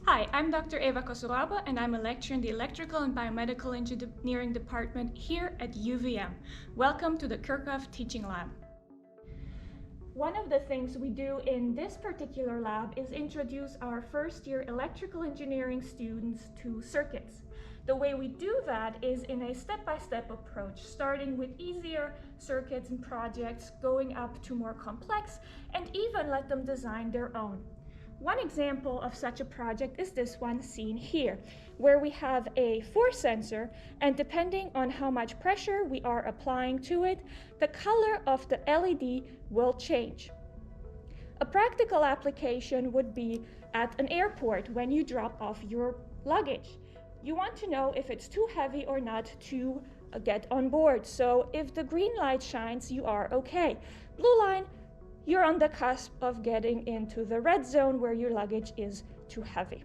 Hi, I'm Dr. Eva Cosoroaba, and I'm a lecturer in the Electrical and Biomedical Engineering Department here at UVM. Welcome to the Kirchoff Teaching Lab. One of the things we do in this particular lab is introduce our first-year electrical engineering students to circuits. The way we do that is in a step-by-step approach, starting with easier circuits and projects, going up to more complex, and even let them design their own. One example of such a project is this one seen here, where we have a force sensor, and depending on how much pressure we are applying to it, the color of the LED will change. A practical application would be at an airport when you drop off your luggage. You want to know if it's too heavy or not to get on board. So if the green light shines, you are okay. Blue line, you're on the cusp of getting into the red zone where your luggage is too heavy.